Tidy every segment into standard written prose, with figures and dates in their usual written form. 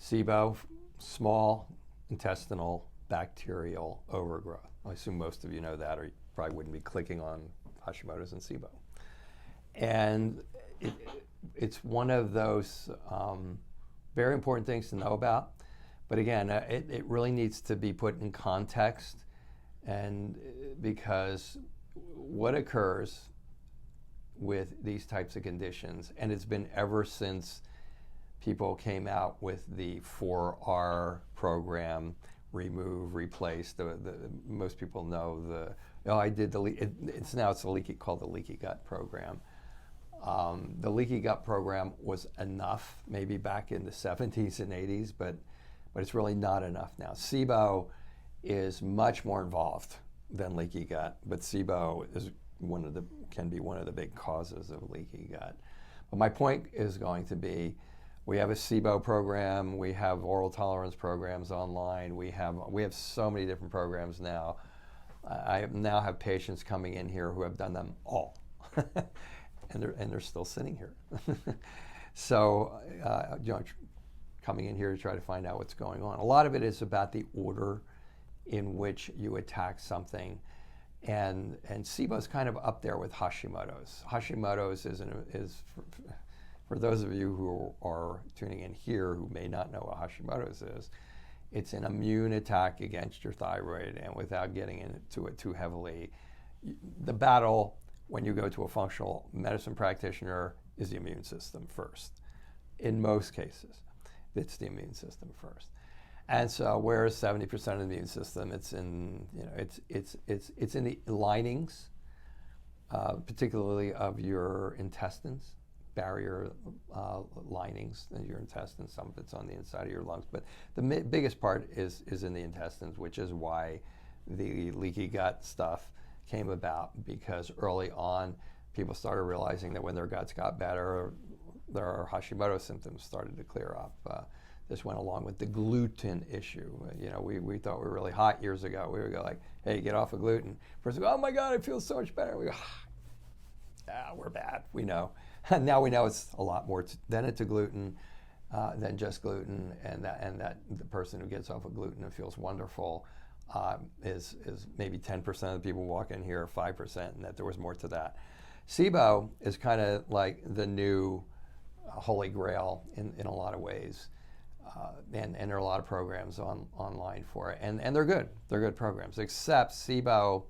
SIBO, small intestinal bacterial overgrowth. I assume most of you know that, or you probably wouldn't be clicking on Hashimoto's and SIBO. And it's one of those very important things to know about. But again, it really needs to be put in context, and because what occurs with these types of conditions, and it's been ever since people came out with the 4R program, remove, replace. Most people know it's called the leaky gut program. The leaky gut program was enough maybe back in the 70s and 80s, but it's really not enough now. SIBO is much more involved than leaky gut, but SIBO is can be one of the big causes of leaky gut. But my point is going to be, we have a SIBO program, we have oral tolerance programs online, we have so many different programs now. I now have patients coming in here who have done them all, and they're still sitting here. So, coming in here to try to find out what's going on. A lot of it is about the order in which you attack something. And SIBO is kind of up there with Hashimoto's. Hashimoto's is for those of you who are tuning in here who may not know what Hashimoto's is, it's an immune attack against your thyroid. And without getting into it too heavily, the battle when you go to a functional medicine practitioner is the immune system first. In most cases, it's the immune system first. And so, whereas 70% of the immune system, it's in the linings, particularly of your intestines, barrier linings in your intestines. Some of it's on the inside of your lungs, but the biggest part is in the intestines, which is why the leaky gut stuff came about, because early on, people started realizing that when their guts got better, their Hashimoto symptoms started to clear up. This went along with the gluten issue. We thought we were really hot years ago. We would go like, hey, get off of gluten. First we go, oh my God, I feel so much better. We go, we're bad, we know. And now we know it's a lot more than gluten, than just gluten, and that the person who gets off of gluten and feels wonderful is maybe 10% of the people walk in here, 5%, and that there was more to that. SIBO is kind of like the new holy grail in a lot of ways. And there are a lot of programs online for it, and they're good. They're good programs, except SIBO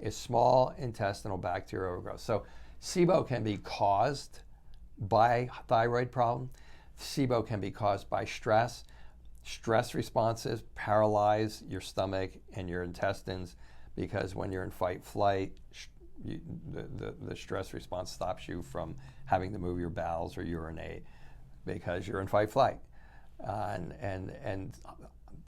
is small intestinal bacterial overgrowth. So SIBO can be caused by thyroid problem. SIBO can be caused by stress. Stress responses paralyze your stomach and your intestines, because when you're in fight-flight, the stress response stops you from having to move your bowels or urinate because you're in fight-flight. And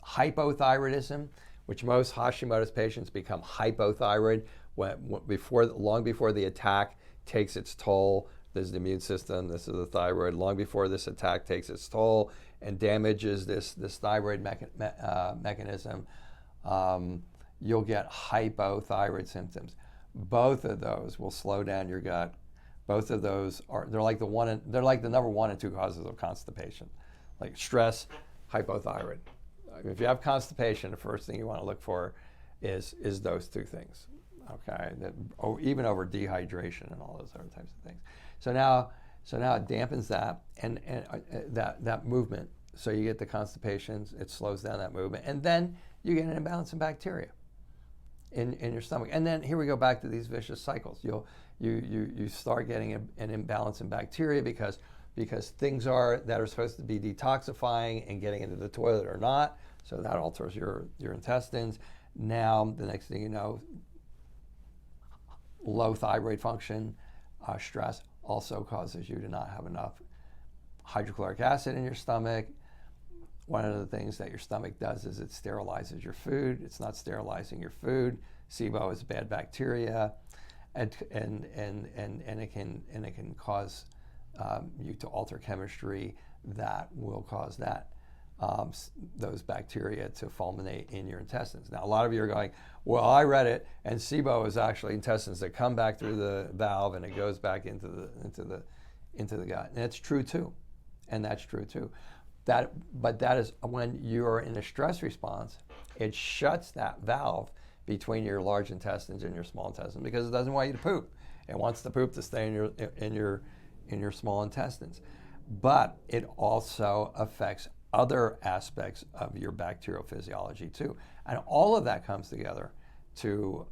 hypothyroidism, which most Hashimoto's patients become hypothyroid long before the attack takes its toll. This is the immune system, this is the thyroid. Long before this attack takes its toll and damages this thyroid mechanism, you'll get hypothyroid symptoms. Both of those will slow down your gut. Both of those they're like the number 1 and 2 causes of constipation. Like stress, hypothyroid. If you have constipation, the first thing you want to look for is those two things, okay? Even over dehydration and all those other types of things. So now it dampens that and that movement. So you get the constipations, it slows down that movement, and then you get an imbalance in bacteria in your stomach. And then here we go back to these vicious cycles. You start getting an imbalance in bacteria because things that are supposed to be detoxifying and getting into the toilet are not, so that alters your intestines. Now, the next thing you know, low thyroid function, stress also causes you to not have enough hydrochloric acid in your stomach. One of the things that your stomach does is it sterilizes your food. It's not sterilizing your food. SIBO is bad bacteria, and it can cause you to alter chemistry that will cause those bacteria to fulminate in your intestines. Now, a lot of you are going, well, I read it, and SIBO is actually intestines that come back through the valve and it goes back into the gut. And that's true too. But that is when you're in a stress response, it shuts that valve between your large intestines and your small intestines because it doesn't want you to poop. It wants the poop to stay in your small intestines. But it also affects other aspects of your bacterial physiology too, and all of that comes together to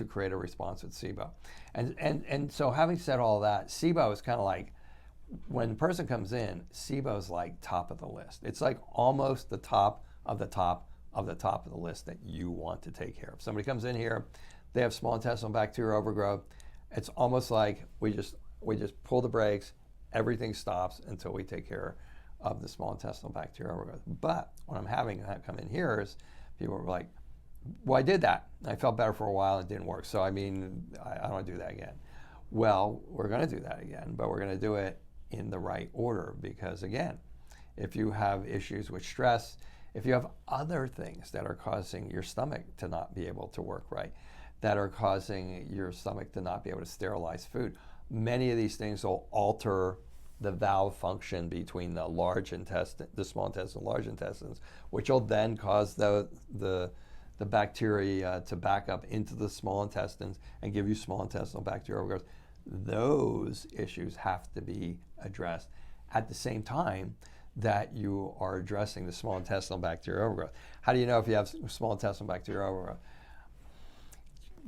create a response with SIBO. And so having said all that, SIBO is kind of like, when the person comes in, SIBO is like top of the list. It's like almost the top of the top of the top of the list that you want to take care of. Somebody comes in here, they have small intestinal bacterial overgrowth. It's almost like we just pull the brakes, everything stops until we take care of the small intestinal bacterial overgrowth. But when I'm having that come in here is people are like, well, I did that. I felt better for a while. It didn't work. So, I mean, I don't want to do that again. Well, we're going to do that again, but we're going to do it in the right order because, again, if you have issues with stress, if you have other things that are causing your stomach to not be able to work right, that are causing your stomach to not be able to sterilize food, many of these things will alter the valve function between the large intestine, the small intestine, large intestines, which will then cause the bacteria to back up into the small intestines and give you small intestinal bacterial overgrowth. Those issues have to be addressed at the same time that you are addressing the small intestinal bacterial overgrowth. How do you know if you have small intestinal bacterial overgrowth?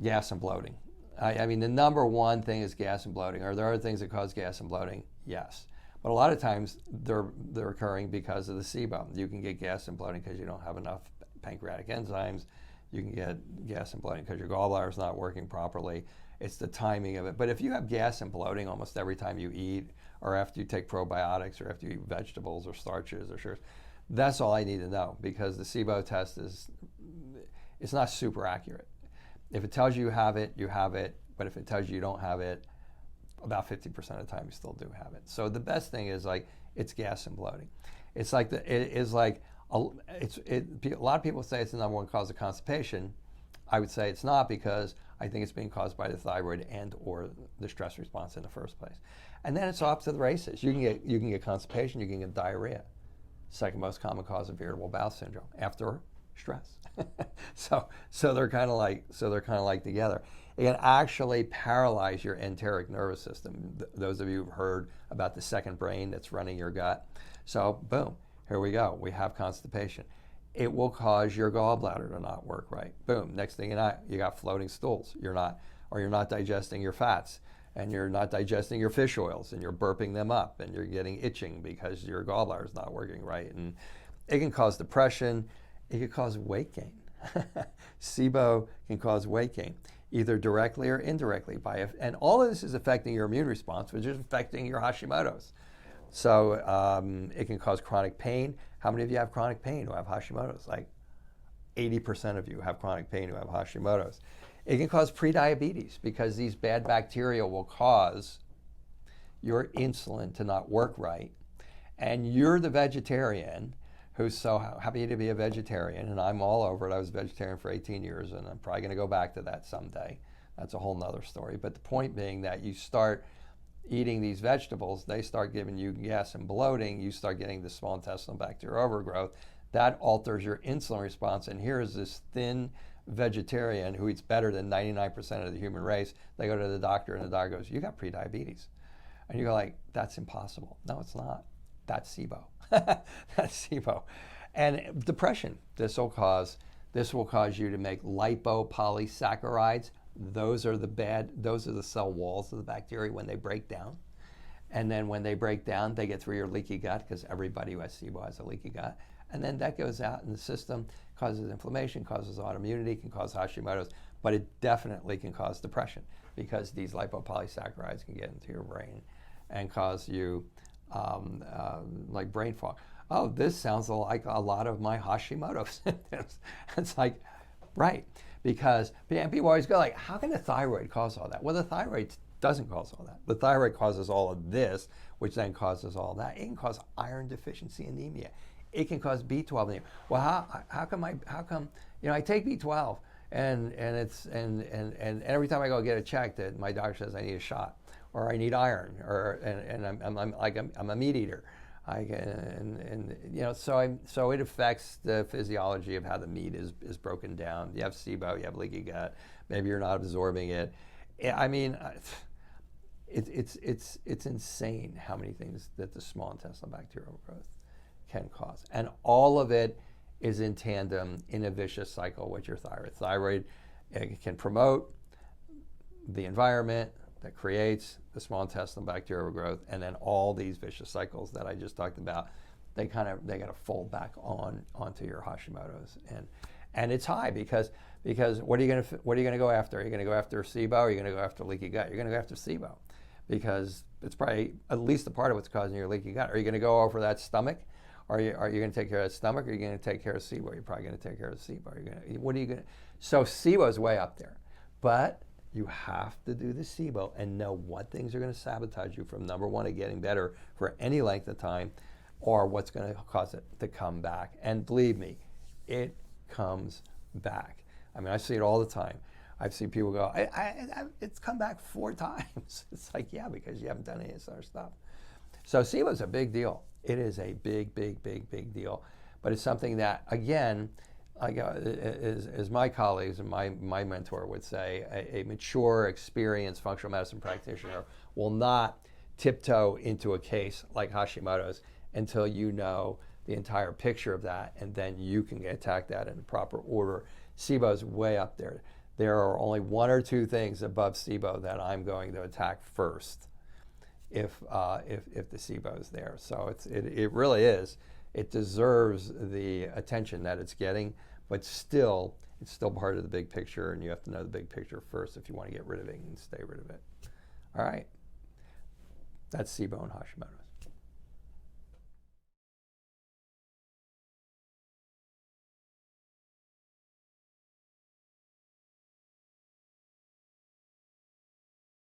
Gas and bloating. I mean, the number one thing is gas and bloating. Are there other things that cause gas and bloating? Yes. But a lot of times they're occurring because of the SIBO. You can get gas and bloating because you don't have enough pancreatic enzymes. You can get gas and bloating because your gallbladder is not working properly. It's the timing of it. But if you have gas and bloating almost every time you eat, or after you take probiotics, or after you eat vegetables or starches or sugars, that's all I need to know, because the SIBO test it's not super accurate. If it tells you have it, you have it. But if it tells you don't have it, about 50% of the time you still do have it. So the best thing is like it's gas and bloating. It's like a lot of people say it's the number one cause of constipation. I would say it's not, because I think it's being caused by the thyroid and or the stress response in the first place. And then it's off to the races. You can get constipation, you can get diarrhea. Second most common cause of irritable bowel syndrome after stress. so they're kind of like together. It can actually paralyze your enteric nervous system. Those of you who've heard about the second brain that's running your gut. So boom, here we go. We have constipation. It will cause your gallbladder to not work right. Boom, next thing you know, you got floating stools. You're not digesting your fats, and you're not digesting your fish oils, and you're burping them up, and you're getting itching because your gallbladder is not working right. And it can cause depression. It can cause weight gain. SIBO can cause weight gain, either directly or indirectly. And all of this is affecting your immune response, which is affecting your Hashimoto's. So it can cause chronic pain. How many of you have chronic pain who have Hashimoto's? Like 80% of you have chronic pain who have Hashimoto's. It can cause prediabetes, because these bad bacteria will cause your insulin to not work right. And you're the vegetarian who's so happy to be a vegetarian, and I'm all over it. I was a vegetarian for 18 years, and I'm probably going to go back to that someday. That's a whole nother story. But the point being that you start eating these vegetables, they start giving you gas and bloating, you start getting the small intestinal bacterial overgrowth. That alters your insulin response, and here's this thin vegetarian who eats better than 99% of the human race. They go to the doctor, and the doctor goes, you got prediabetes. And you go like, that's impossible. No, it's not. That's SIBO. That's SIBO. And depression, this will cause you to make lipopolysaccharides. Those are the cell walls of the bacteria when they break down. And then when they break down, they get through your leaky gut, because everybody who has SIBO has a leaky gut. And then that goes out in the system, causes inflammation, causes autoimmunity, can cause Hashimoto's, but it definitely can cause depression, because these lipopolysaccharides can get into your brain and cause you like brain fog. Oh, this sounds like a lot of my Hashimoto's symptoms. It's like, right, because people always go like, how can the thyroid cause all that? Well, the thyroid doesn't cause all that. The thyroid causes all of this, which then causes all that. It can cause iron deficiency anemia. It can cause B12 anemia. Well, how come I take B12 and every time I go get it checked, that my doctor says I need a shot, or I need iron, or and I'm a meat eater. And you know, so it affects the physiology of how the meat is broken down. You have SIBO, you have leaky gut. Maybe you're not absorbing it. I mean, it's insane how many things that the small intestinal bacterial growth can cause, and all of it is in tandem in a vicious cycle with your thyroid. Thyroid can promote the environment that creates the small intestinal bacterial growth, and then all these vicious cycles that I just talked about, they got to fold back onto your Hashimoto's, and it's high because what are you going to go after? Are you going to go after SIBO? Or are you going to go after leaky gut? You're going to go after SIBO because it's probably at least a part of what's causing your leaky gut. Are you going to go over that stomach? Are you going to take care of that stomach? Or are you going to take care of SIBO? You're probably going to take care of SIBO. What are you going to? So SIBO is way up there, but you have to do the SIBO and know what things are going to sabotage you from, number one, of getting better for any length of time, or what's going to cause it to come back. And believe me, it comes back. I mean, I see it all the time. I've seen people go, it's come back 4 times. It's like, yeah, because you haven't done any of this other stuff. So SIBO is a big deal. It is a big, big, big, big deal. But it's something that, again, as my colleagues and my mentor would say, a mature, experienced functional medicine practitioner will not tiptoe into a case like Hashimoto's until you know the entire picture of that, and then you can attack that in the proper order. SIBO is way up there. There are only 1 or 2 things above SIBO that I'm going to attack first if the SIBO is there. So it really is. It deserves the attention that it's getting, but it's still part of the big picture, and you have to know the big picture first if you want to get rid of it and stay rid of it. All right. That's SIBO and Hashimoto.